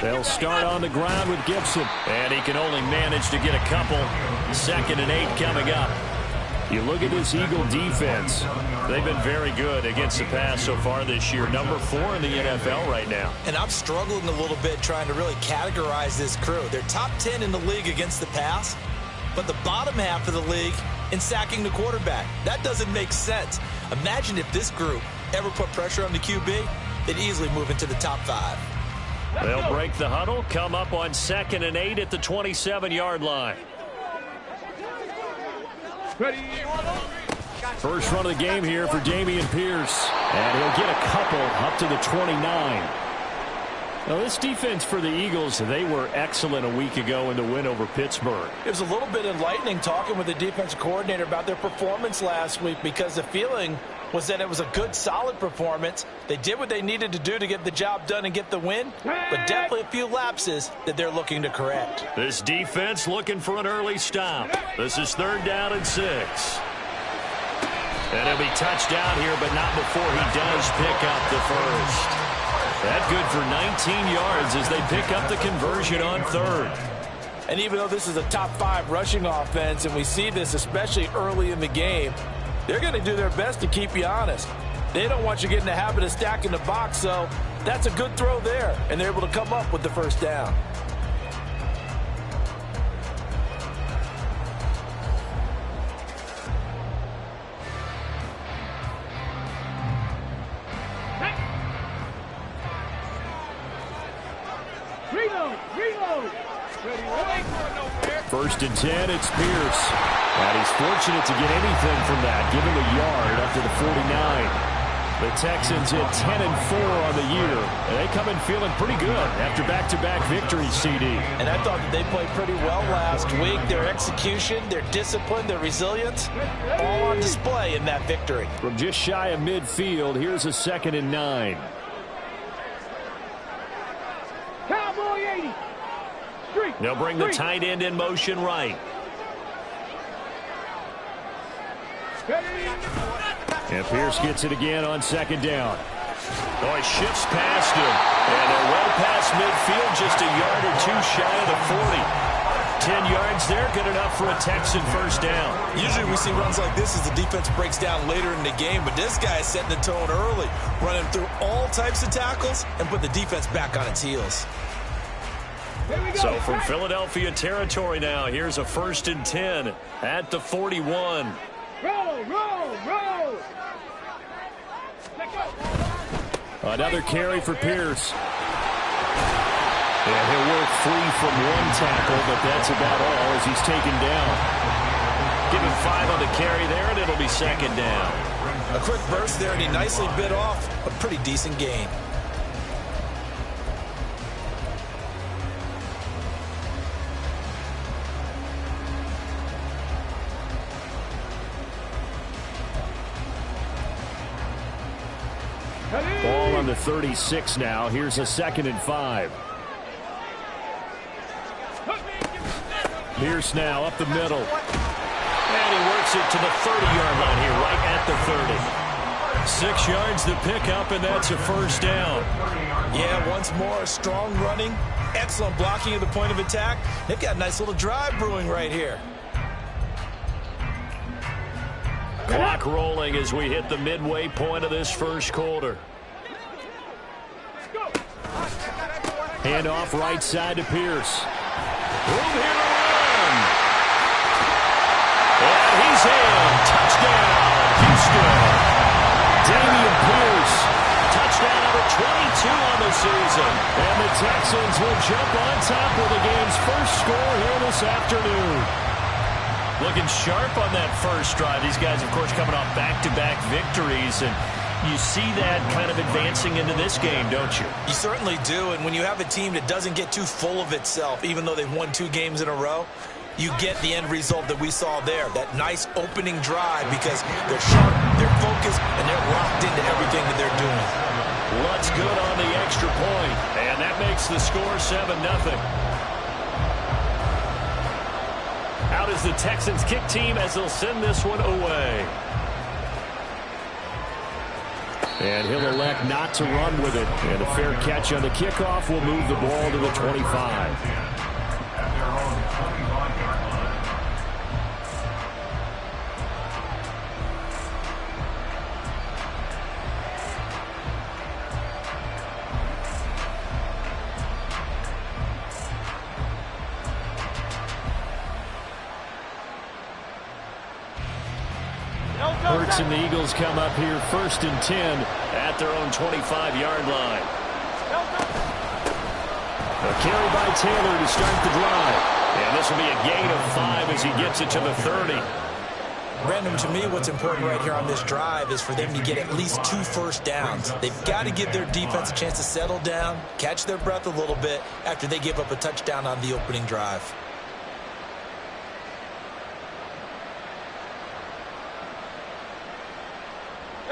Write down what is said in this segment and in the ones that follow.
They'll start on the ground with Gibson. And he can only manage to get a couple. 2nd and 8 coming up. You look at this Eagle defense. They've been very good against the pass so far this year. Number 4 in the NFL right now. And I'm struggling a little bit trying to really categorize this crew. They're top 10 in the league against the pass, but the bottom half of the league in sacking the quarterback. That doesn't make sense. Imagine if this group ever put pressure on the QB, they'd easily move into the top 5. They'll break the huddle, come up on 2nd and 8 at the 27-yard line. Ready. First run of the game here for Dameon Pierce. And he'll get a couple up to the 29. Now, this defense for the Eagles, they were excellent a week ago in the win over Pittsburgh. It was a little bit enlightening talking with the defensive coordinator about their performance last week, because the feeling was that it was a good, solid performance. They did what they needed to do to get the job done and get the win, but definitely a few lapses that they're looking to correct. This defense looking for an early stop. This is 3rd down and 6. And he'll be touched down here, but not before he does pick up the first. That good for 19 yards as they pick up the conversion on 3rd. And even though this is a top 5 rushing offense, and we see this especially early in the game, they're going to do their best to keep you honest. They don't want you getting the habit of stacking the box, so that's a good throw there, and they're able to come up with the first down. Reload. Ready. 1st and 10, it's Pierce. And he's fortunate to get anything from that. Give him a yard up to the 49. The Texans hit 10 and 4 on the year. And they come in feeling pretty good after back-to-back victories, CD. And I thought that they played pretty well last week. Their execution, their discipline, their resilience, all on display in that victory. From just shy of midfield, here's a 2nd and 9. Cowboy 80. They'll bring the tight end in motion right. And Pierce gets it again on 2nd down. Oh, he shifts past him. And they're well past midfield, just a yard or 2 shy of the 40. 10 yards there, good enough for a Texan first down. Usually we see runs like this as the defense breaks down later in the game, but this guy is setting the tone early, running through all types of tackles and put the defense back on its heels. So from Philadelphia territory now, here's a 1st and 10 at the 41. Roll. Another carry for Pierce. And he'll work free from 1 tackle, but that's about all as he's taken down. Give him 5 on the carry there, and it'll be 2nd down. A quick burst there, and he nicely bit off a pretty decent gain. Ball on the 36 now. Here's a 2nd and 5. Pierce now up the middle. And he works it to the 30-yard line here, right at the 30. 6 yards to pick up, and that's a first down. Yeah, once more, strong running, excellent blocking at the point of attack. They've got a nice little drive brewing right here. Clock rolling as we hit the midway point of this first quarter. Handoff right side to Pierce. Room here to run. And he's in. Touchdown, Houston. Dameon Pierce. Touchdown number 22 on the season. And the Texans will jump on top with the game's first score here this afternoon. Looking sharp on that first drive. These guys, of course, coming off back-to-back victories, and you see that kind of advancing into this game, don't you? You certainly do, and when you have a team that doesn't get too full of itself, even though they've won 2 games in a row, you get the end result that we saw there, that nice opening drive, because they're sharp, they're focused, and they're locked into everything that they're doing. What's good on the extra point, and that makes the score 7-0. Out is the Texans kick team as they'll send this one away. And he'll elect not to run with it. And a fair catch on the kickoff will move the ball to the 25. Hurts and the Eagles come up here 1st and 10 at their own 25-yard line. A carry by Taylor to start the drive. And this will be a gain of 5 as he gets it to the 30. Brandon, to me, what's important right here on this drive is for them to get at least 2 first downs. They've got to give their defense a chance to settle down, catch their breath a little bit after they give up a touchdown on the opening drive.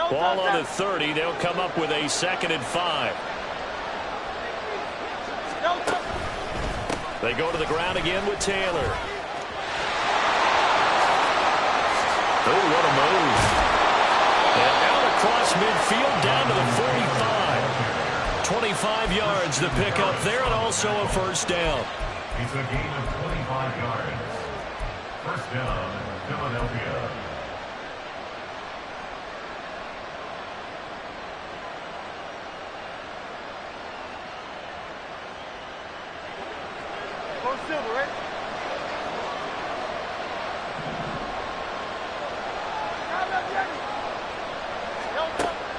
Ball on the 30. They'll come up with a 2nd and 5. They go to the ground again with Taylor. Oh, what a move. And out across midfield down to the 45. 25 yards to pick up there, and also a first down. It's a gain of 25 yards. First down, Philadelphia.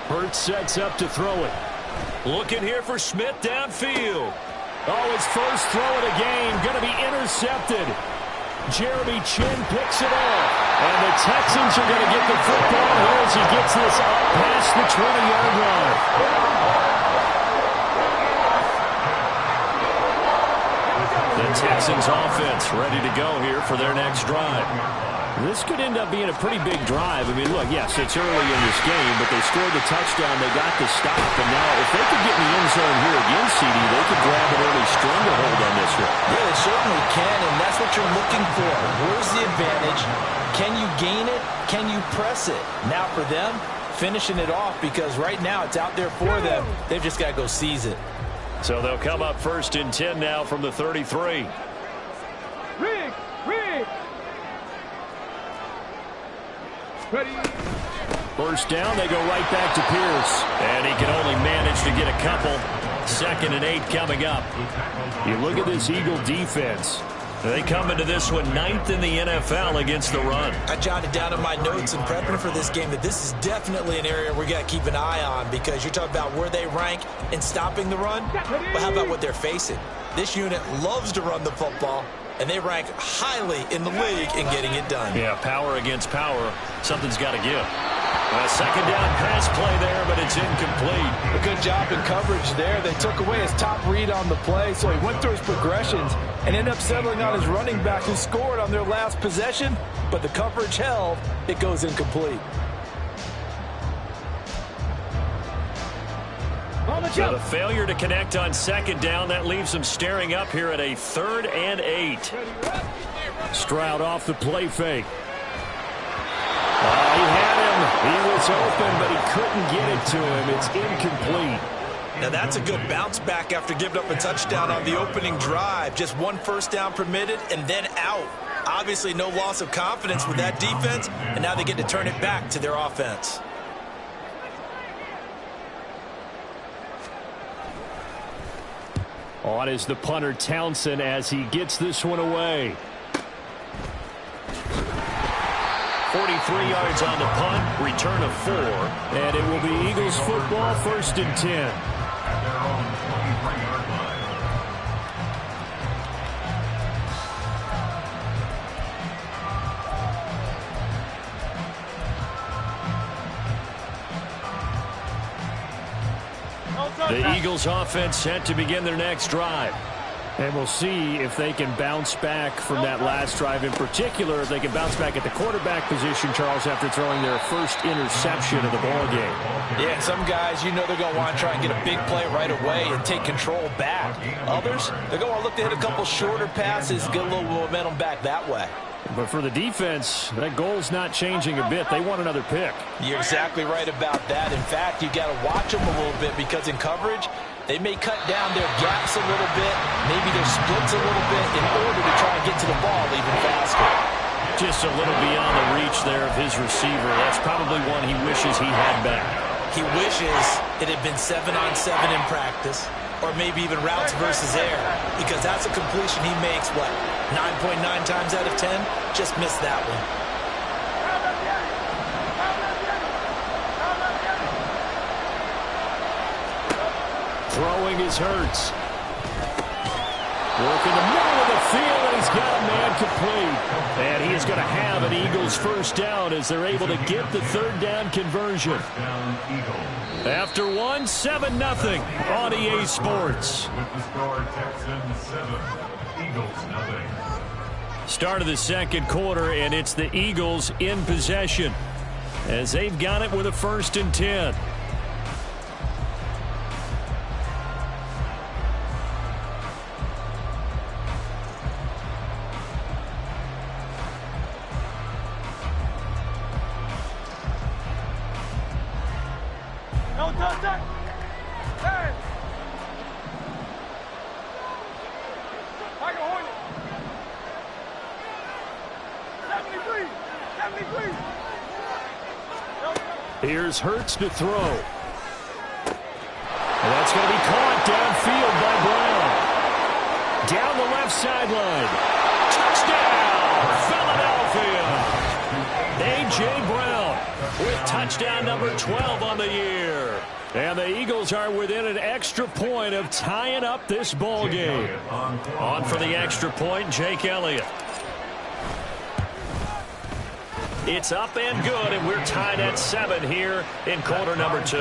Hurts sets up to throw it. Looking here for Smith downfield. Oh, his first throw of the game going to be intercepted. Jeremy Chinn picks it off. And the Texans are going to get the football here as he gets this up past the 20-yard line. The Texans offense ready to go here for their next drive. This could end up being a pretty big drive. I mean, look, yes, it's early in this game, but they scored the touchdown. They got the stop. And now if they could get in the end zone here again, CD, they could grab an early stranglehold on this one. Yeah, they certainly can, and that's what you're looking for. Where's the advantage? Can you gain it? Can you press it? Now for them, finishing it off, because right now it's out there for them. They've just got to go seize it. So they'll come up 1st and 10 now from the 33. Rig. Ready. First down, they go right back to Pierce. And he can only manage to get a couple. 2nd and 8 coming up. You look at this Eagle defense. They come into this one 9th in the NFL against the run. I jotted down in my notes in prepping for this game that this is definitely an area we got to keep an eye on, because you're talking about where they rank in stopping the run. But how about what they're facing? This unit loves to run the football, and they rank highly in the league in getting it done. Yeah, power against power. Something's got to give. A 2nd down pass play there, but it's incomplete. A good job in coverage there. They took away his top read on the play, so he went through his progressions and ended up settling on his running back, who scored on their last possession, but the coverage held. It goes incomplete. So the failure to connect on 2nd down, that leaves them staring up here at a 3rd and 8. Stroud off the play fake. He had him. He was open, but he couldn't get it to him. It's incomplete. Now that's a good bounce back after giving up a touchdown on the opening drive. Just 1 first down permitted and then out. Obviously no loss of confidence with that defense, and now they get to turn it back to their offense. On is the punter Townsend as he gets this one away. 43 yards on the punt, return of 4. And it will be Eagles football, 1st and 10. The Eagles offense set to begin their next drive. And we'll see if they can bounce back from that last drive, in particular, if they can bounce back at the quarterback position, Charles, after throwing their first interception of the ball game. Yeah, some guys, you know they're going to want to try and get a big play right away and take control back. Others, they're going to look to hit a couple shorter passes, get a little momentum back that way. But for the defense, that goal's not changing a bit. They want another pick. You're exactly right about that. In fact, you got to watch them a little bit because in coverage, they may cut down their gaps a little bit, maybe their splits a little bit in order to try and get to the ball even faster. Just a little beyond the reach there of his receiver. That's probably one he wishes he had back. He wishes it had been 7-on-7 in practice, or maybe even routes versus air, because that's a completion he makes, what, 9.9 times out of 10? Just missed that one. Throwing is Hurts. Working the middle of the field, and he's got a man complete. And he is going to have an Eagles first down as they're able to get the third down conversion. After 7-0 on EA Sports. With the score, Texans 7, Eagles 0. Start of the second quarter, and it's the Eagles in possession as they've got it with a 1st and 10. Here's Hurts to throw. And that's going to be caught downfield by Brown. Down the left sideline. Touchdown, Philadelphia. A.J. Brown with touchdown number 12 on the year. And the Eagles are within an extra point of tying up this ball game. On for the extra point, Jake Elliott. It's up and good, and we're tied at 7 here in quarter number 2.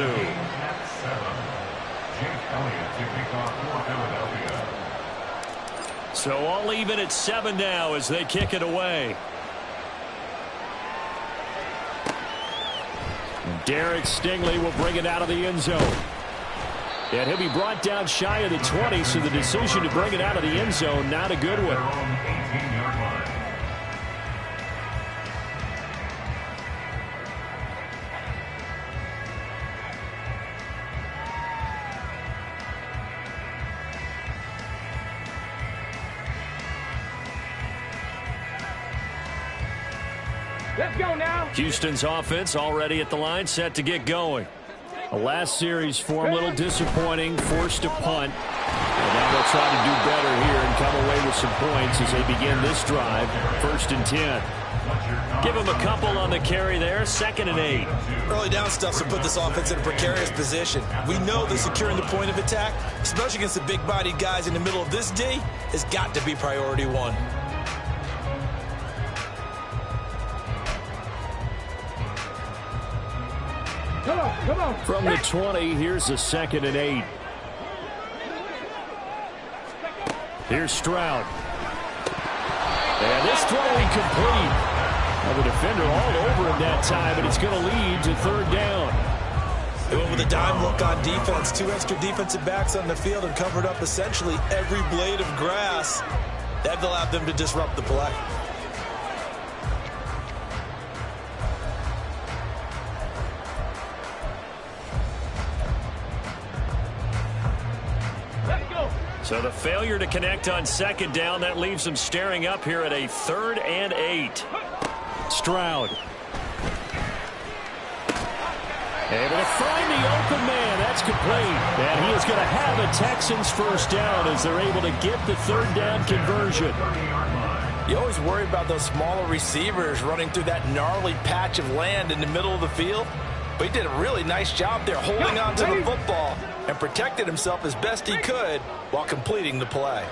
So all even at 7 now as they kick it away. Derek Stingley will bring it out of the end zone. And he'll be brought down shy of the 20, so the decision to bring it out of the end zone, not a good one. Let's go now. Houston's offense already at the line, set to get going. The last series for them, a little disappointing, forced to punt. And now they'll try to do better here and come away with some points as they begin this drive, 1st and 10. Give them a couple on the carry there, 2nd and 8. Early down stuff to put this offense in a precarious position. We know that securing the point of attack, especially against the big-bodied guys in the middle of this D, has got to be priority 1. Come on. From the 20, here's a 2nd and 8. Here's Stroud. And this throw incomplete. Now the defender all over him that time, and it's going to lead to 3rd down. They went with a dime look on defense. 2 extra defensive backs on the field and covered up essentially every blade of grass. That allowed them to disrupt the play. So the failure to connect on 2nd down, that leaves them staring up here at a 3rd and 8. Stroud. Able to find the open man. That's complete. And he is going to have a Texans first down as they're able to get the 3rd down conversion. You always worry about those smaller receivers running through that gnarly patch of land in the middle of the field. But he did a really nice job there holding on to the football and protected himself as best he could while completing the play.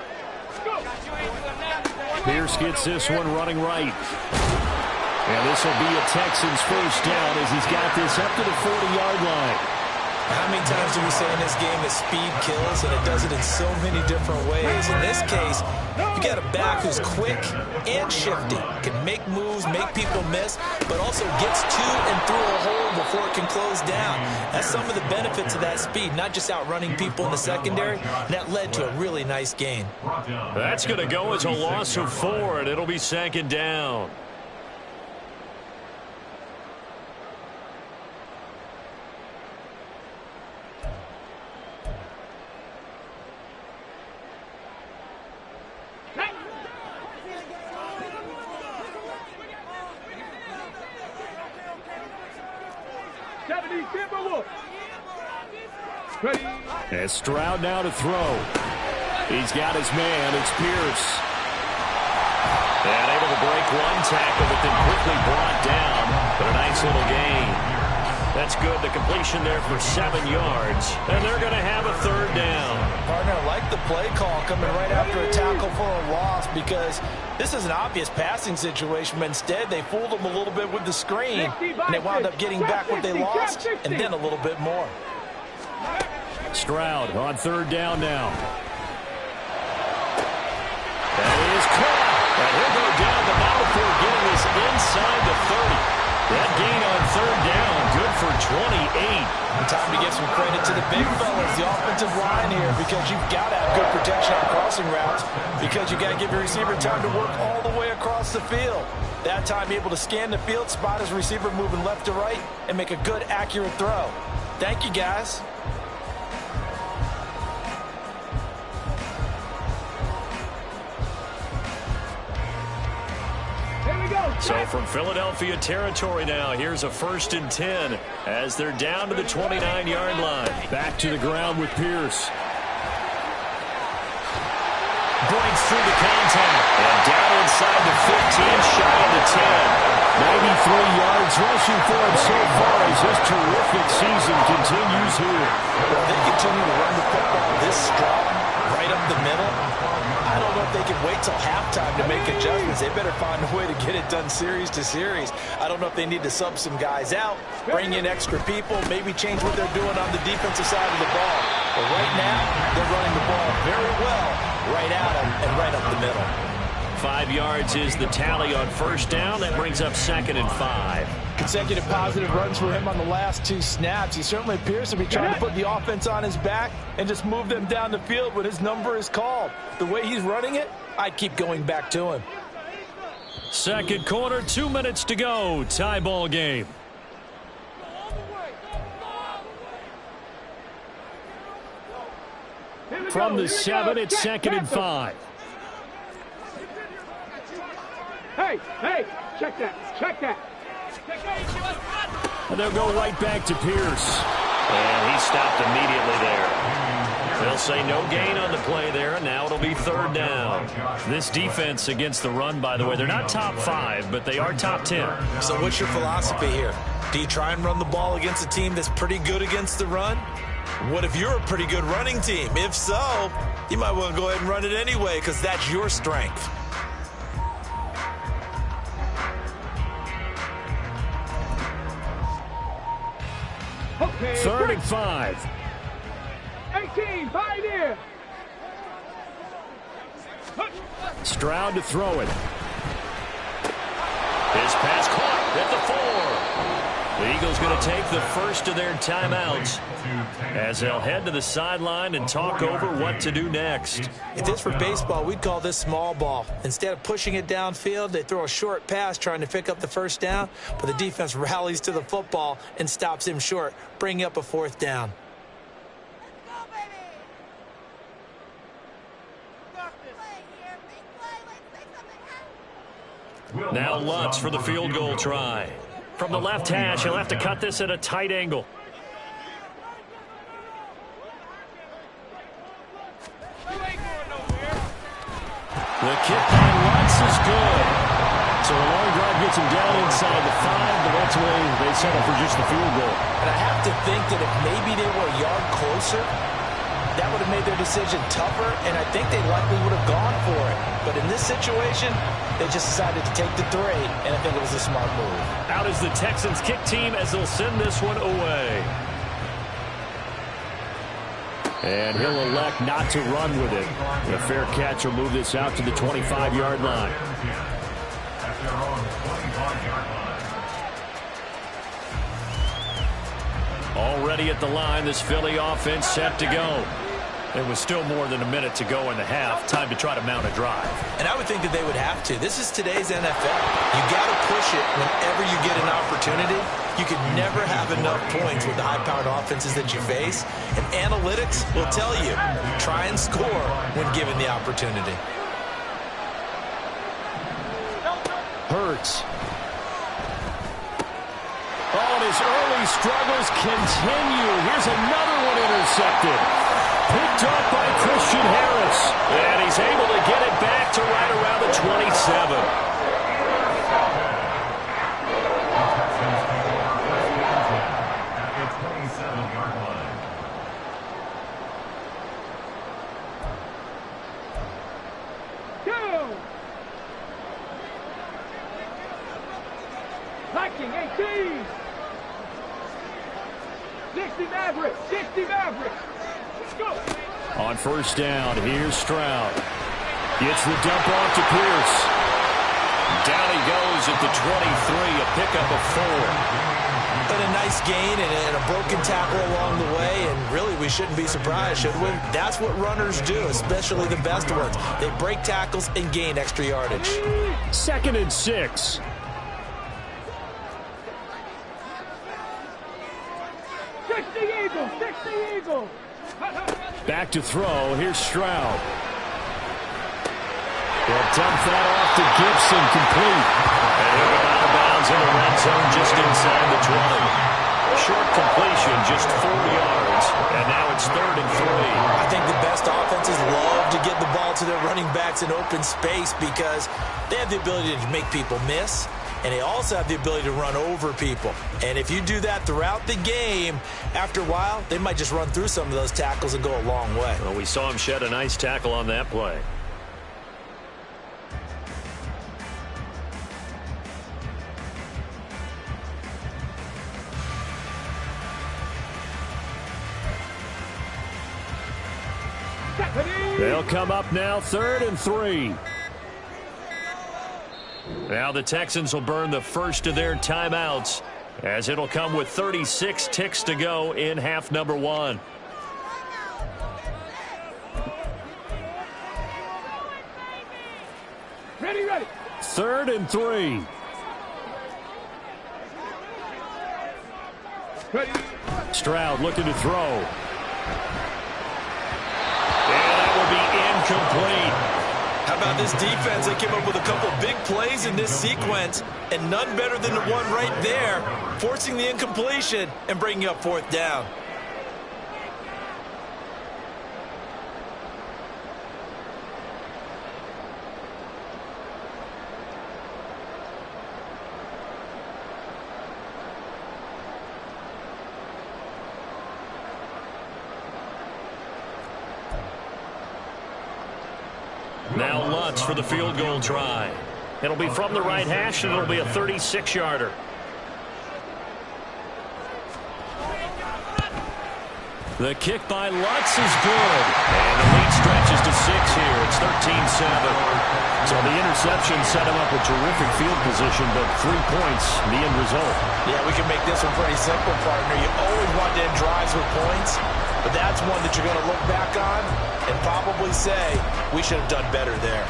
Pierce gets this one running right. And this will be a Texans first down as he's got this up to the 40-yard line. How many times do we say in this game that speed kills, and it does it in so many different ways? In this case, you got a back who's quick and shifty, can make moves, make people miss, but also gets to and through a hole before it can close down. That's some of the benefits of that speed, not just outrunning people in the secondary. And that led to a really nice gain. That's going to go as a loss of 4, and it'll be 2nd down. Ready. And Stroud now to throw. He's got his man. It's Pierce. And able to break one tackle, but then quickly brought down. But a nice little gain. That's good. The completion there for 7 yards. And they're going to have a 3rd down. Partner, I like the play call coming right after a tackle for a loss, because this is an obvious passing situation, but instead they fooled them a little bit with the screen, and they wound up getting back what they lost and then a little bit more. Stroud on 3rd down now. That is caught. And he'll go down, but not before getting this inside the 30. That gain on 3rd down, good for 28. Time to give some credit to the big fellas, the offensive line here, because you've got to have good protection on crossing routes, because you've got to give your receiver time to work all the way across the field. That time able to scan the field, spot his receiver moving left to right, and make a good, accurate throw. Thank you, guys. So from Philadelphia territory now, here's a 1st and 10 as they're down to the 29-yard line. Back to the ground with Pierce. Breaks through the contact. And down inside the 15, shy of the 10. 93 yards rushing for him so far as his terrific season continues here. Well, they continue to run the football this strong, right up the middle. I don't know if they can wait till halftime to make adjustments. They better find a way to get it done series to series. I don't know if they need to sub some guys out, bring in extra people, maybe change what they're doing on the defensive side of the ball. But right now, they're running the ball very well right at them and right up the middle. 5 yards is the tally on 1st down. That brings up 2nd and 5. Consecutive positive runs for him on the last 2 snaps. He certainly appears to be trying to put the offense on his back and just move them down the field when his number is called. The way he's running it, I'd keep going back to him. 2nd quarter, 2 minutes to go. Tie ball game. From the 7, it's 2nd and 5. Hey, check that. And they'll go right back to Pierce. And he stopped immediately there. They'll say no gain on the play there, and now it'll be 3rd down. This defense against the run, by the way, they're not top 5, but they are top 10. So what's your philosophy here? Do you try and run the ball against a team that's pretty good against the run? What if you're a pretty good running team? If so, you might want to go ahead and run it anyway, because that's your strength. Okay, 3rd and 5. 18, Pioneer. Stroud to throw it. His pass caught at the 4. The Eagles going to take the first of their timeouts as they'll head to the sideline and talk over what to do next. If this were baseball, we'd call this small ball. Instead of pushing it downfield, they throw a short pass trying to pick up the 1st down, but the defense rallies to the football and stops him short, bringing up a 4th down. Now Lutz for the field goal try. From the left hash, he'll have to cut this at a tight angle. The kick by Lutz is good. So the long drive gets him down inside the 5, but ultimately they settle for just the field goal. And I have to think that if maybe they were a yard closer, that would have made their decision tougher, and I think they likely would have gone for it. But in this situation, they just decided to take the 3, and I think it was a smart move. Out is the Texans kick team as they'll send this one away. And he'll elect not to run with it. And a fair catch will move this out to the 25-yard line. Already at the line, this Philly offense set to go. There was still more than a minute to go in the half. Time to try to mount a drive. And I would think that they would have to. This is today's NFL. You got to push it whenever you get an opportunity. You can never have enough points with the high-powered offenses that you face. And analytics will tell you, try and score when given the opportunity. Hurts. Oh, and his early struggles continue. Here's another one intercepted. Picked up by Christian Harris. And he's able to get it back to right around the 27. At the 27-yard line. Go! Lacking 18. 60 Mavericks. 60 Mavericks. Let's go. On first down, here's Stroud. Gets the dump off to Pierce. Down he goes at the 23, a pickup of 4. But a nice gain and a broken tackle along the way, and really we shouldn't be surprised, should we? That's what runners do, especially the best ones. They break tackles and gain extra yardage. 2nd and 6. Back to throw. Here's Stroud. They'll dump that off to Gibson, complete. And he'll go out of bounds in the red zone just inside the 20. Short completion, just 4 yards. And now it's 3rd and 3. I think the best offenses love to get the ball to their running backs in open space because they have the ability to make people miss. And they also have the ability to run over people. And if you do that throughout the game, after a while, they might just run through some of those tackles and go a long way. Well, we saw him shed a nice tackle on that play. They'll come up now, 3rd and 3. Now the Texans will burn the first of their timeouts as it'll come with 36 ticks to go in half number 1. Ready. 3rd and 3. Ready. Stroud looking to throw. And that will be incomplete. How about this defense? They came up with a couple big plays in this sequence, and none better than the one right there, forcing the incompletion and bringing up 4th down. Now Lutz for the field goal try. It'll be from the right hash, and it'll be a 36-yarder. The kick by Lutz is good. And the lead stretches to 6 here. It's 13-7. So the interception set him up with terrific field position, but 3 points, the end result. Yeah, we can make this one pretty simple, partner. You always want to end drives with points, but that's one that you're going to look back on and probably say, we should have done better there.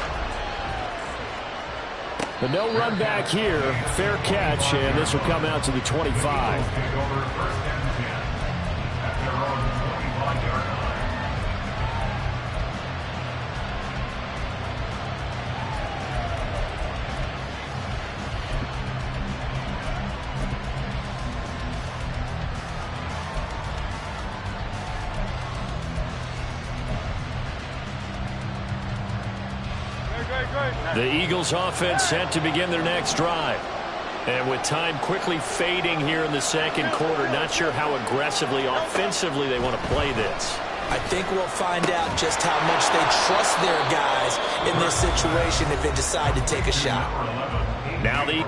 The no run back here, fair catch, and this will come out to the 25. Take over 1st and 10 at their own 25-yard line. The Eagles offense set to begin their next drive. And with time quickly fading here in the second quarter, not sure how aggressively, offensively they want to play this. I think we'll find out just how much they trust their guys in this situation if they decide to take a shot. Now the...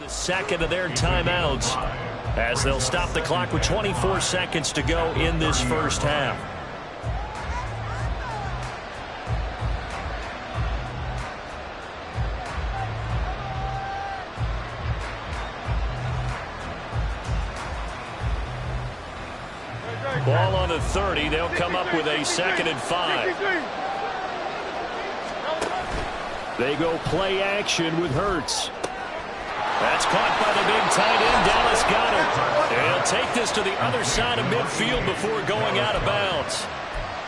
The second of their timeouts as they'll stop the clock with 24 seconds to go in this first half. Ball on the 30. They'll come up with a 2nd and 5. They go play action with Hurts. That's caught by the big tight end, Dallas Goedert. They'll take this to the other side of midfield before going out of bounds.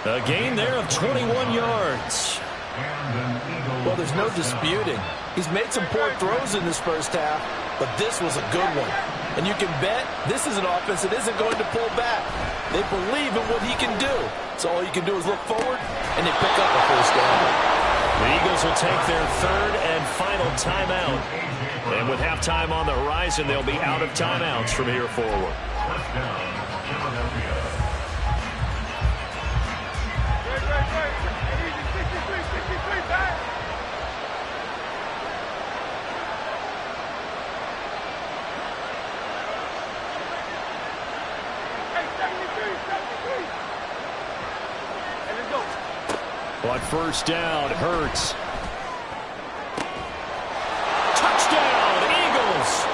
A gain there of 21 yards. Well, there's no disputing. He's made some poor throws in this first half, but this was a good one. And you can bet this is an offense that isn't going to pull back. They believe in what he can do. So all you can do is look forward, and they pick up a first down. The Eagles will take their 3rd and final timeout. And with halftime on the horizon, they'll be out of timeouts from here forward. On first down, Hurts. Touchdown, Eagles!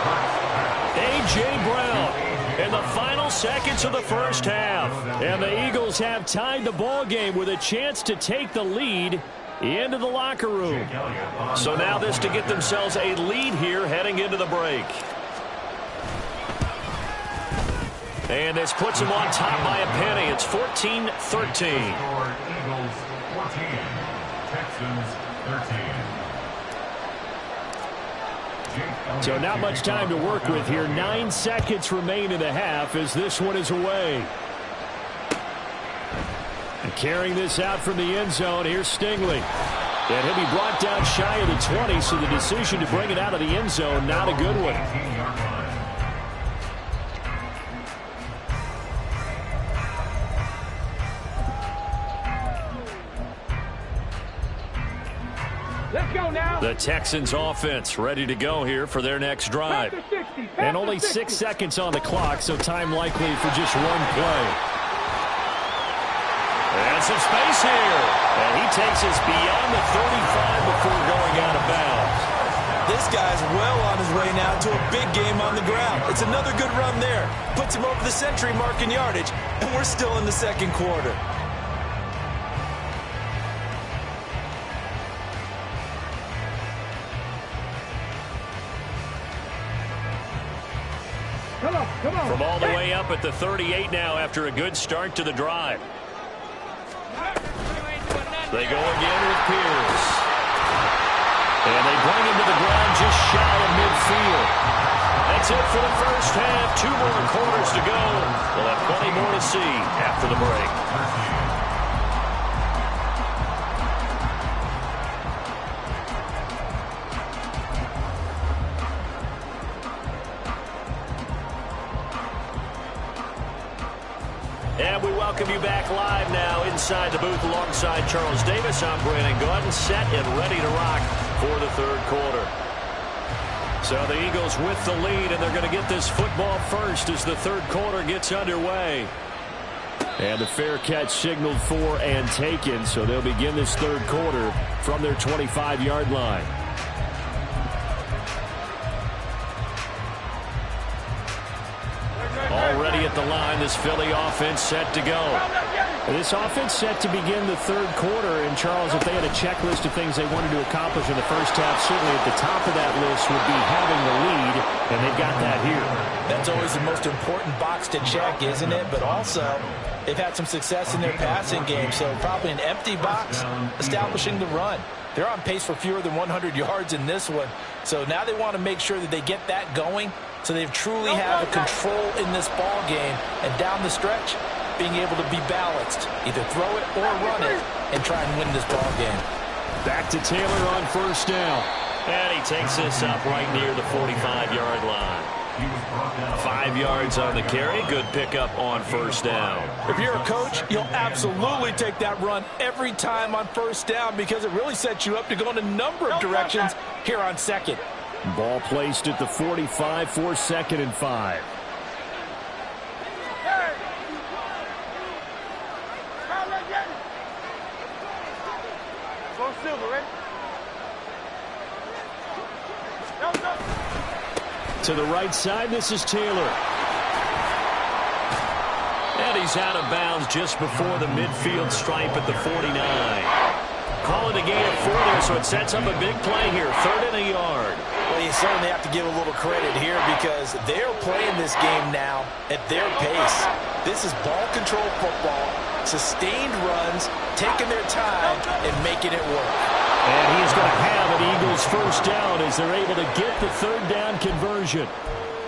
A.J. Brown in the final seconds of the first half. And the Eagles have tied the ball game with a chance to take the lead into the locker room. So now this to get themselves a lead here heading into the break. And this puts them on top by a penny. It's 14-13. Eagles 14, Texans 13. So not much time to work with here. 9 seconds remain in the half as this one is away. And carrying this out from the end zone, here's Stingley. And he'll be brought down shy of the 20, so the decision to bring it out of the end zone, not a good one. Let's go now. The Texans offense ready to go here for their next drive. And only 6 seconds on the clock, so time likely for just one play. And some space here. And he takes us beyond the 35 before going out of bounds. This guy's well on his way now to a big game on the ground. It's another good run there. Puts him over the century mark in yardage, and we're still in the second quarter. Come on. From all the way up at the 38 now after a good start to the drive. They go again with Pierce. And they bring him to the ground just shy of midfield. That's it for the first half. 2 more quarters to go. We'll have plenty more to see after the break. And we welcome you back live now inside the booth alongside Charles Davis. I'm Brandon Gaudin, set and ready to rock for the third quarter. So the Eagles with the lead, and they're going to get this football first as the third quarter gets underway. And the fair catch signaled for and taken, so they'll begin this third quarter from their 25-yard line. Already at the line, this Philly offense set to go. This offense set to begin the third quarter. And, Charles, if they had a checklist of things they wanted to accomplish in the first half, certainly at the top of that list would be having the lead, and they've got that here. That's always the most important box to check, isn't it? But also, they've had some success in their passing game, so probably an empty box establishing the run. They're on pace for fewer than 100 yards in this one. So now they want to make sure that they get that going so they truly have a control in this ball game. And down the stretch, being able to be balanced, either throw it or run it, and try and win this ball game. Back to Taylor on first down. And he takes this up right near the 45-yard line. 5 yards on the carry. Good pickup on first down. If you're a coach, you'll absolutely take that run every time on first down because it really sets you up to go in a number of directions here on second. Ball placed at the 45 for 2nd and 5. Go Silver, ready? To the right side, this is Taylor. And he's out of bounds just before the midfield stripe at the 49. Call it a gain of 4 there, so it sets up a big play here. 3rd and a yard. Well, you certainly have to give a little credit here because they're playing this game now at their pace. This is ball control football, sustained runs, taking their time, and making it work. And he is going to have an Eagles first down as they're able to get the 3rd down conversion.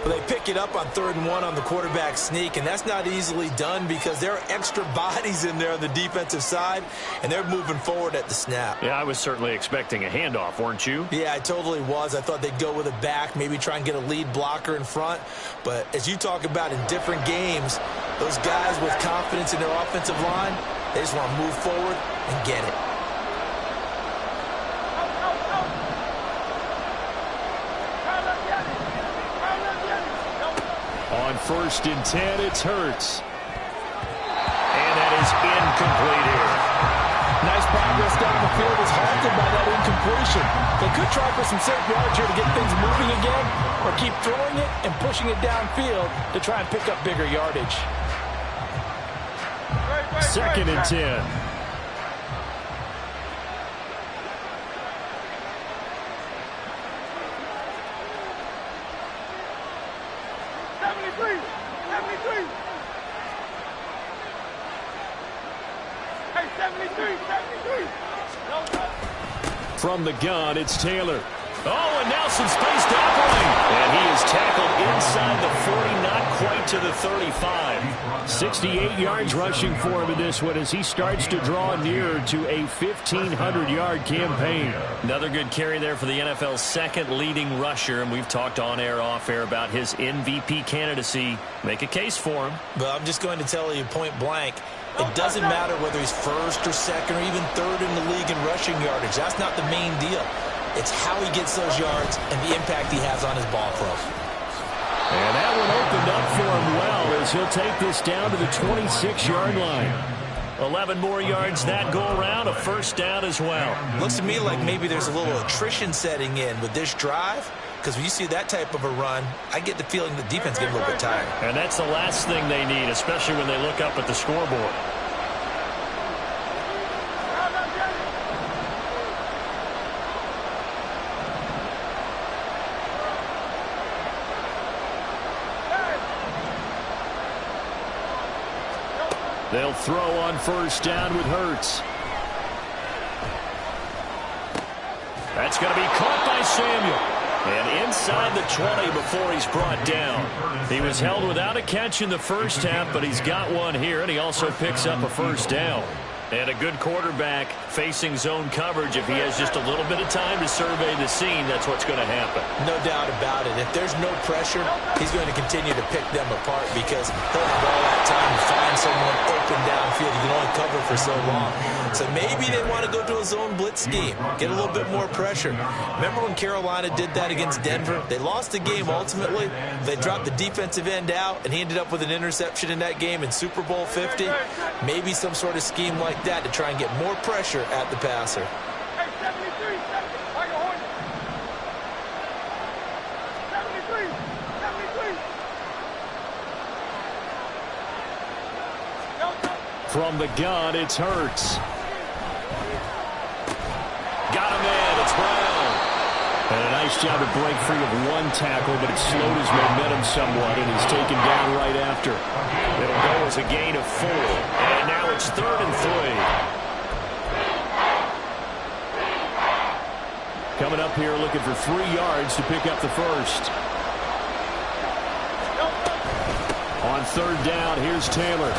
Well, they pick it up on 3rd and 1 on the quarterback sneak, and that's not easily done because there are extra bodies in there on the defensive side, and they're moving forward at the snap. Yeah, I was certainly expecting a handoff, weren't you? Yeah, I totally was. I thought they'd go with a back, maybe try and get a lead blocker in front. But as you talk about in different games, those guys with confidence in their offensive line, they just want to move forward and get it. On 1st and 10, it's Hurts. And that is incomplete here. Nice progress down the field is halted by that incompletion. They could try for some safe yards here to get things moving again, or keep throwing it and pushing it downfield to try and pick up bigger yardage. 2nd and 10. From the gun, it's Taylor. Oh, and now some space to operate. And he is tackled inside the 40, not quite to the 35. 68 yards rushing for him in this one as he starts to draw nearer to a 1,500-yard campaign. Another good carry there for the NFL's 2nd leading rusher, and we've talked on air, off air about his MVP candidacy. Make a case for him. But I'm just going to tell you point blank, it doesn't matter whether he's 1st or 2nd or even 3rd in the league in rushing yardage. That's not the main deal. It's how he gets those yards and the impact he has on his ball club. And that one opened up for him well as he'll take this down to the 26-yard line. 11 more yards that go around, a first down as well. Looks to me like maybe there's a little attrition setting in with this drive, because when you see that type of a run, I get the feeling the defense gets a little bit tired. And that's the last thing they need, especially when they look up at the scoreboard. They'll throw on first down with Hurts. That's going to be caught by Samuel. And inside the 20 before he's brought down. He was held without a catch in the first half, but he's got one here, and he also picks up a first down. And a good quarterback facing zone coverage. If he has just a little bit of time to survey the scene, that's what's going to happen. No doubt about it. If there's no pressure, he's going to continue to pick them apart because he'll have all that time to find someone open downfield. He can only cover for so long. So maybe they want to go to a zone blitz scheme, get a little bit more pressure. Remember when Carolina did that against Denver? They lost the game ultimately. They dropped the defensive end out, and he ended up with an interception in that game in Super Bowl 50. Maybe some sort of scheme like that to try and get more pressure at the passer. Hey, 73, like a hornet. 73, 73. From the gun, it's Hurts. Got him in. It's Brown. And a nice job to break free of one tackle, but it slowed his momentum somewhat, and he's taken down right after. It'll go as a gain of 4. And now it's 3rd and 3. Coming up here looking for 3 yards to pick up the first. On 3rd down, here's Taylor.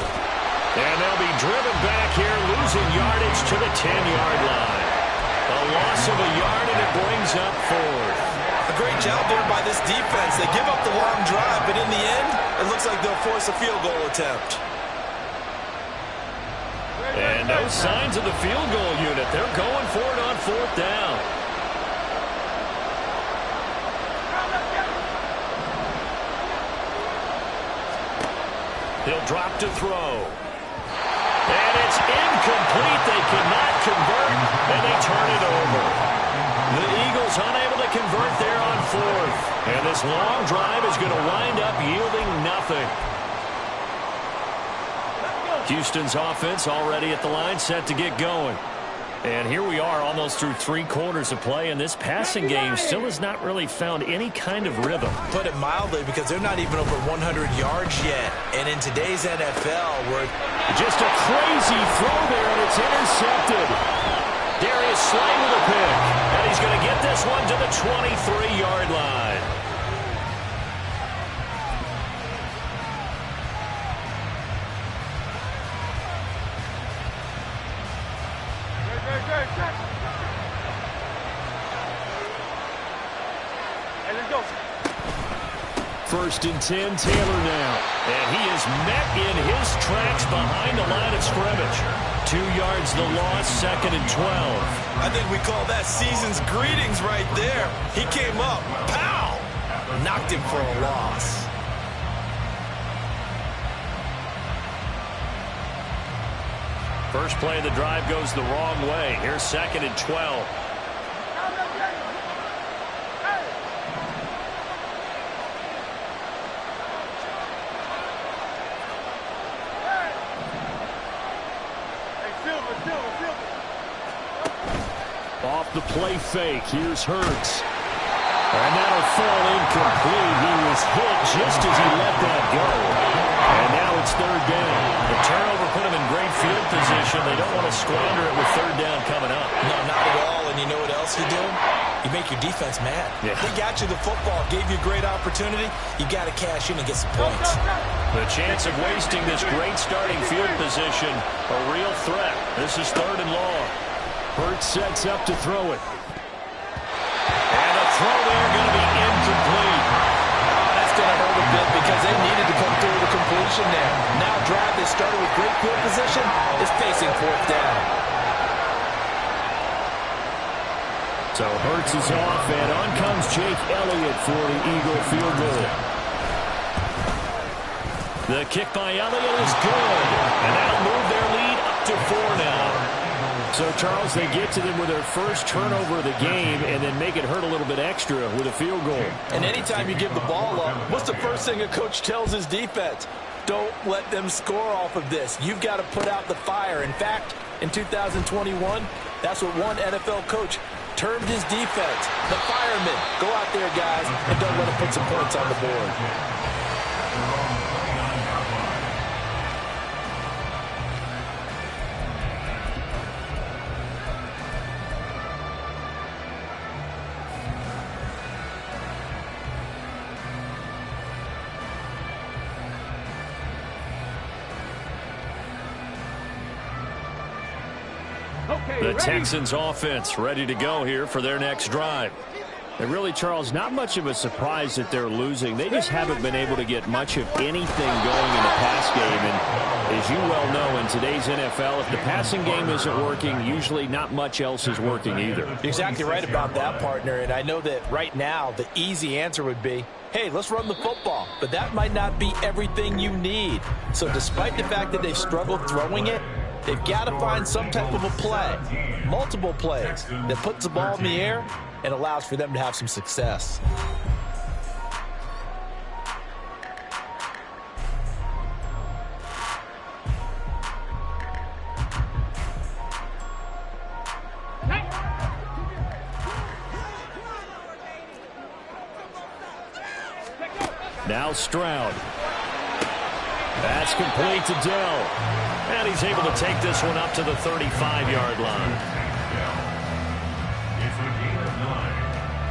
And they'll be driven back here, losing yardage to the 10-yard line. A loss of a yard, and it brings up 4th. A great job there by this defense. They give up the long drive, but in the end, it looks like they'll force a field goal attempt. And no signs of the field goal unit. They're going for it on 4th down. He'll drop to throw. And it's incomplete. They cannot convert, and they turn it over. The Eagles unable to convert there on fourth. And this long drive is going to wind up yielding nothing. Houston's offense already at the line, set to get going. And here we are almost through 3 quarters of play, and this passing game still has not really found any kind of rhythm. Put it mildly, because they're not even over 100 yards yet. And in today's NFL, we're just a crazy throw there, and it's intercepted. Darius Slay with a pick, and he's going to get this one to the 23-yard line. First and 10, Taylor now. And he is met in his tracks behind the line of scrimmage. 2 yards the loss, second and 12. I think we call that season's greetings right there. He came up, pow! Knocked him for a loss. First play of the drive goes the wrong way. Here's second and 12. Off the play fake, here's Hurts. And that'll fall incomplete. He was hit just as he let that go. And now it's third down. The turnover put him in great field position. They don't want to squander it with third down coming up. No, not at all. And you know what else you do? You make your defense mad. Yeah. They got you the football, gave you a great opportunity. You got to cash in and get some points. The chance of wasting this great starting field position, a real threat. This is third and long. Hurts sets up to throw it. And a throw there going to be incomplete. Oh, that's going to hurt a bit because they needed to come through with a completion there. Now drive they started with great field position is facing fourth down. So Hurts is off, and on comes Jake Elliott for the Eagle field goal. The kick by Elliott is good, and that'll move their lead up to 4 now. So, Charles, they get to them with their first turnover of the game and then make it hurt a little bit extra with a field goal. And anytime you give the ball up, what's the first thing a coach tells his defense? Don't let them score off of this. You've got to put out the fire. In fact, in 2021, that's what one NFL coach termed his defense. The firemen. Go out there, guys, and don't let them put some points on the board. The Texans offense ready to go here for their next drive. And really, Charles, not much of a surprise that they're losing. They just haven't been able to get much of anything going in the pass game. And as you well know, in today's NFL, if the passing game isn't working, usually not much else is working either. You're exactly right about that, partner. And I know that right now the easy answer would be, hey, let's run the football. But that might not be everything you need. So despite the fact that they've struggled throwing it, they've got to find some type of a play, multiple plays, that puts the ball in the air and allows for them to have some success. Now Stroud. That's complete to Dell. And he's able to take this one up to the 35-yard line. It's a gain of 9.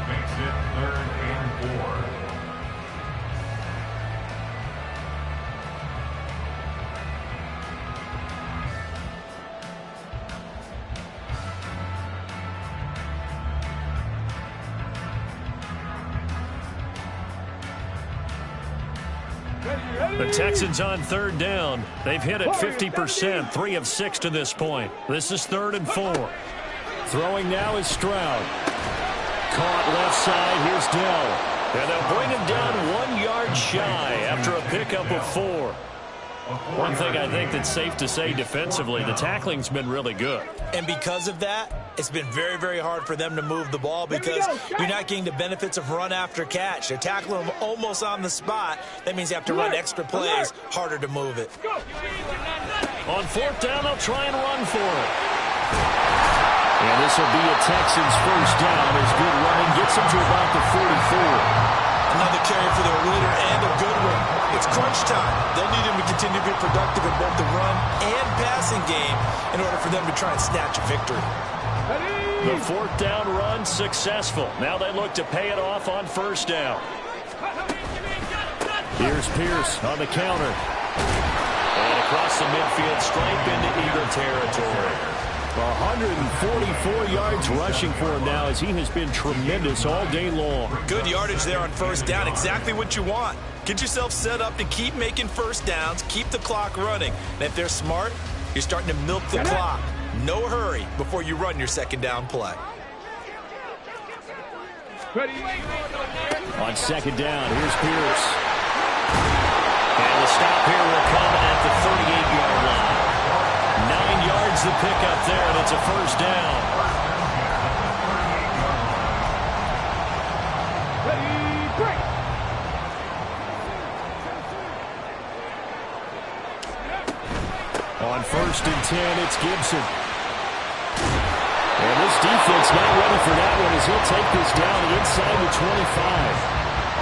Makes it 3rd and 4. The Texans on third down. They've hit it 50%, 3 of 6 to this point. This is 3rd and 4. Throwing now is Stroud. Caught left side. Here's Dell. And they'll bring him down 1 yard shy after a pickup of 4. One thing I think that's safe to say defensively, the tackling's been really good. And because of that, it's been very, very hard for them to move the ball because you're not getting the benefits of run after catch. They're tackling them almost on the spot. That means you have to run extra plays, harder to move it. On fourth down, they'll try and run for it. And this will be a Texans first down as good running gets them to about the 44. Another carry for their leader and a good one. It's crunch time. They'll need him to continue to be productive in both the run and passing game in order for them to try and snatch a victory. The fourth down run successful. Now they look to pay it off on first down. Here's Pierce on the counter. And across the midfield stripe into Eagle territory. 144 yards rushing for him now as he has been tremendous all day long. Good yardage there on first down. Exactly what you want. Get yourself set up to keep making first downs, keep the clock running. And if they're smart, you're starting to milk the clock. No hurry before you run your second down play. On second down, here's Pierce. And the stop here will come at the 38-yard line. 9 yards the pickup there, and it's a first down. On first and 10, it's Gibson. And this defense not ready for that one as he'll take this down inside the 25.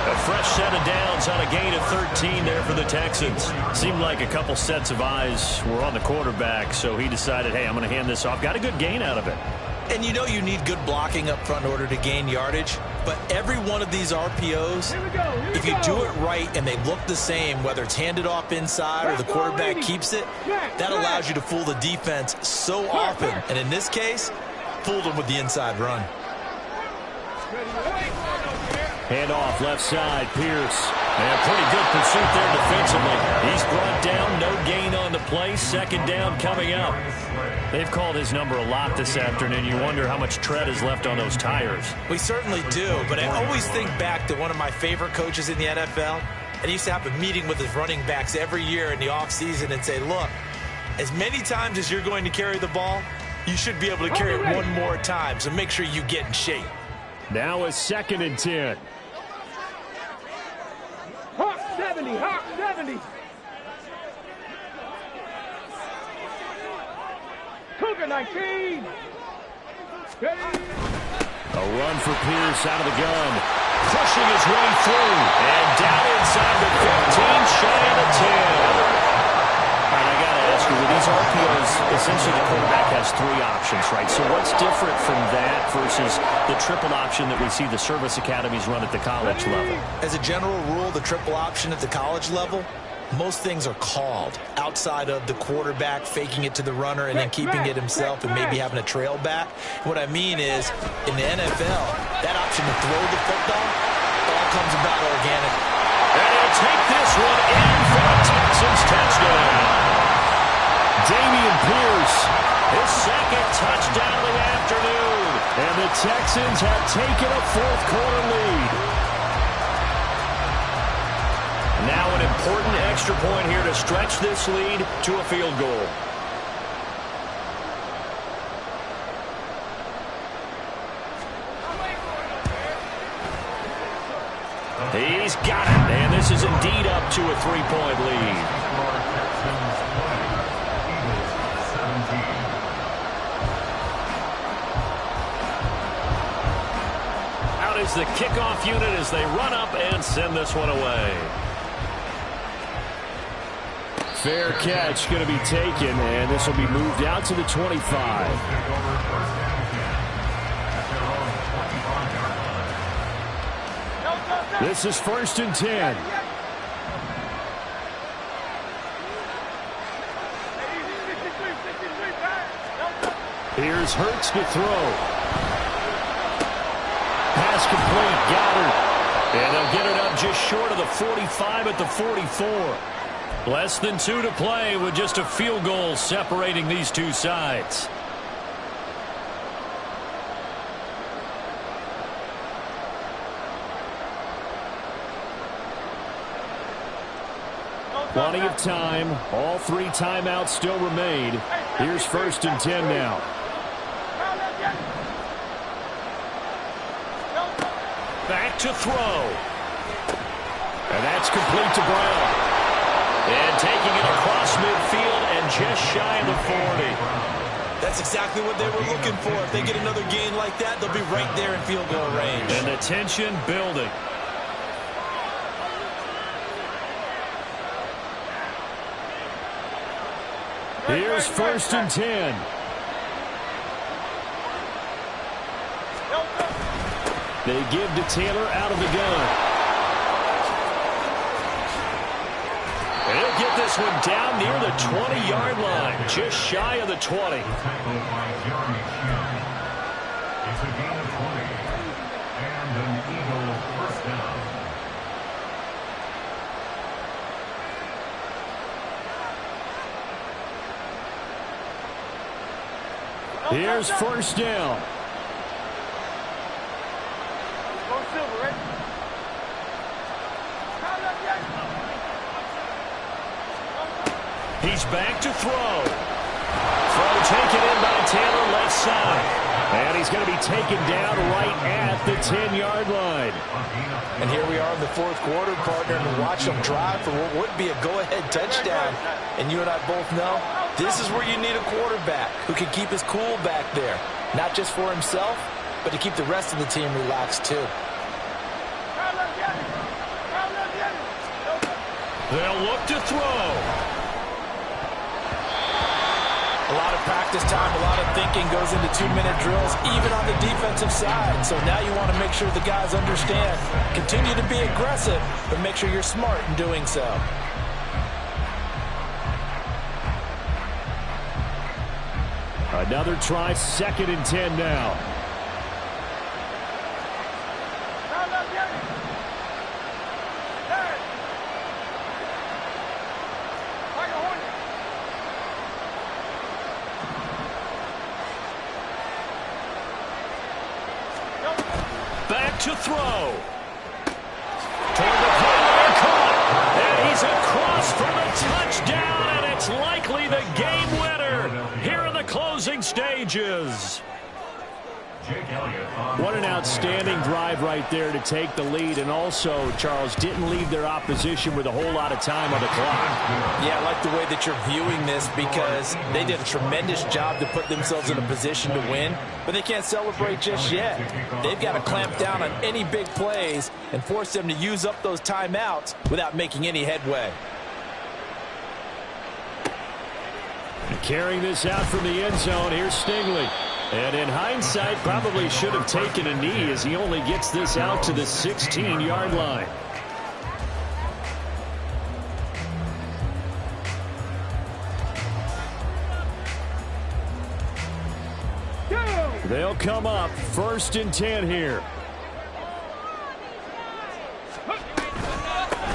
A fresh set of downs on a gain of 13 there for the Texans. Seemed like a couple sets of eyes were on the quarterback, so he decided, hey, I'm going to hand this off. Got a good gain out of it. And you know you need good blocking up front in order to gain yardage. But every one of these RPOs, if you do it right and they look the same, whether it's handed off inside or the quarterback keeps it, that allows you to fool the defense so often. And in this case, fooled them with the inside run. Hand off left side, Pierce. And pretty good pursuit there defensively. He's brought down, no gain on the play. Second down coming up. They've called his number a lot this afternoon. You wonder how much tread is left on those tires. We certainly do, but I always think back to one of my favorite coaches in the NFL. And he used to have a meeting with his running backs every year in the offseason and say, look, as many times as you're going to carry the ball, you should be able to carry it one more time, so make sure you get in shape. Now a second and 10. Hawk 70, Hawk 70. Cougar 19. A run for Pierce out of the gun. Pushing his way through. And down inside the 15, shy of the 10. All right, I got to ask you, with these RPOs, essentially the quarterback has three options, right? So what's different from that versus the triple option that we see the service academies run at the college level? As a general rule, the triple option at the college level, most things are called outside of the quarterback faking it to the runner and then keeping it himself and maybe having a trail back. What I mean is, in the NFL, that option to throw the football all comes about organic. And he'll take this one in for a Texans touchdown. Dameon Pierce, his second touchdown of the afternoon. And the Texans have taken a fourth-quarter lead. Now an important extra point here to stretch this lead to a field goal. He's got it, and this is indeed up to a three-point lead. Out is the kickoff unit as they run up and send this one away. Fair catch going to be taken, and this will be moved out to the 25. This is first and 10. Here's Hurts to throw. Pass complete, Goddard. And they'll get it up just short of the 45 at the 44. Less than 2 to play with just a field goal separating these two sides. Plenty of time. All 3 timeouts still remain. Here's 1st and 10 now. Back to throw. And that's complete to Brown. And taking it across midfield and just shy of the 40. That's exactly what they were looking for. If they get another gain like that, they'll be right there in field goal range. And the tension building. Here's 1st and 10. They give to Taylor out of the gun. And he'll get this one down near the 20-yard line, just shy of the 20. Tackled by Jeremy Shinn. It's a gain of 20 and an Eagle first down. Here's 1st down. He's back to throw. Throw taken in by Taylor, left side. And he's going to be taken down right at the 10-yard line. And here we are in the 4th quarter, partner, and watch them drive for what would be a go-ahead touchdown. And you and I both know this is where you need a quarterback who can keep his cool back there. Not just for himself, but to keep the rest of the team relaxed too. They'll look to throw. A lot of practice time, a lot of thinking goes into 2-minute drills, even on the defensive side. So now you want to make sure the guys understand. Continue to be aggressive, but make sure you're smart in doing so. Another try, 2nd and 10 now. Back to throw. Toward the playmaker, caught. And he's across for the touchdown, and it's likely the game winner here in the closing stages. What an outstanding drive right there to take the lead, and also, Charles, didn't leave their opposition with a whole lot of time on the clock. Yeah, I like the way that you're viewing this because they did a tremendous job to put themselves in a position to win, but they can't celebrate just yet. They've got to clamp down on any big plays and force them to use up those timeouts without making any headway. And carrying this out from the end zone, here's Stingley. And in hindsight, probably should have taken a knee as he only gets this out to the 16-yard line. They'll come up 1st and 10 here.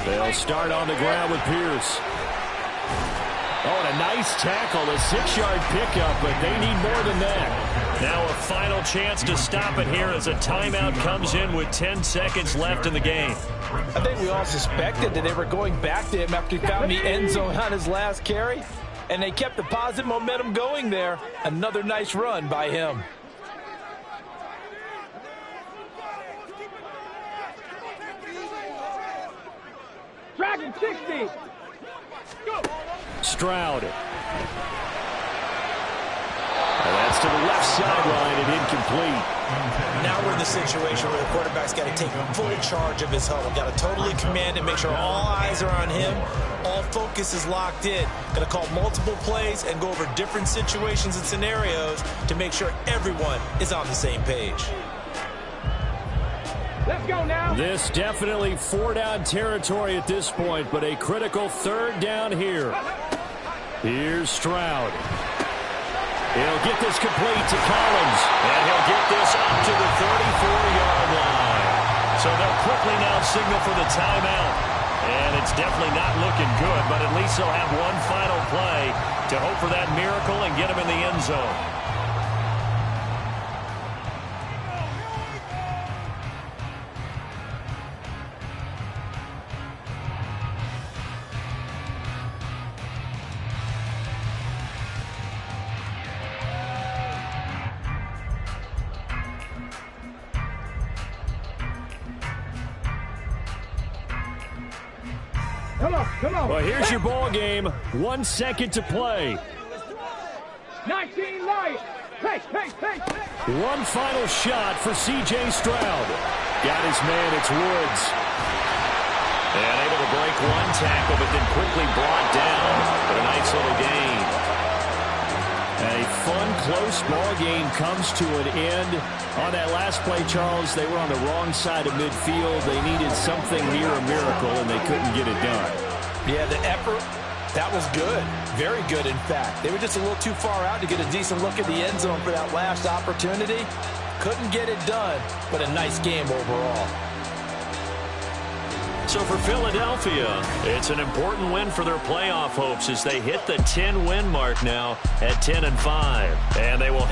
They'll start on the ground with Pierce. Oh, and a nice tackle, a 6-yard pickup, but they need more than that. Now a final chance to stop it here as a timeout comes in with 10 seconds left in the game. I think we all suspected that they were going back to him after he found the end zone on his last carry, and they kept the positive momentum going there. Another nice run by him. Dragon 60. Go. Stroud. And that's to the left sideline and incomplete. Now we're in the situation where the quarterback's got to take full charge of his huddle. Got to totally command and make sure all eyes are on him. All focus is locked in. Going to call multiple plays and go over different situations and scenarios to make sure everyone is on the same page. Let's go now. This definitely 4-down territory at this point, but a critical 3rd down here. Here's Stroud. He'll get this complete to Collins, and he'll get this up to the 34-yard line. So they'll quickly now signal for the timeout. And it's definitely not looking good, but at least they'll have one final play to hope for that miracle and get him in the end zone. Come on, come on. Well, here's your ball game. 1 second to play. 19 Lions. Hey. One final shot for C.J. Stroud. Got his man, it's Woods. And able to break one tackle, but then quickly brought down. But a nice little gain. A fun, close ball game comes to an end. On that last play, Charles, they were on the wrong side of midfield. They needed something near a miracle, and they couldn't get it done. Yeah, the effort, that was good. Very good, in fact. They were just a little too far out to get a decent look at the end zone for that last opportunity. Couldn't get it done, but a nice game overall. So for Philadelphia, it's an important win for their playoff hopes as they hit the 10-win mark now at 10-5. And they will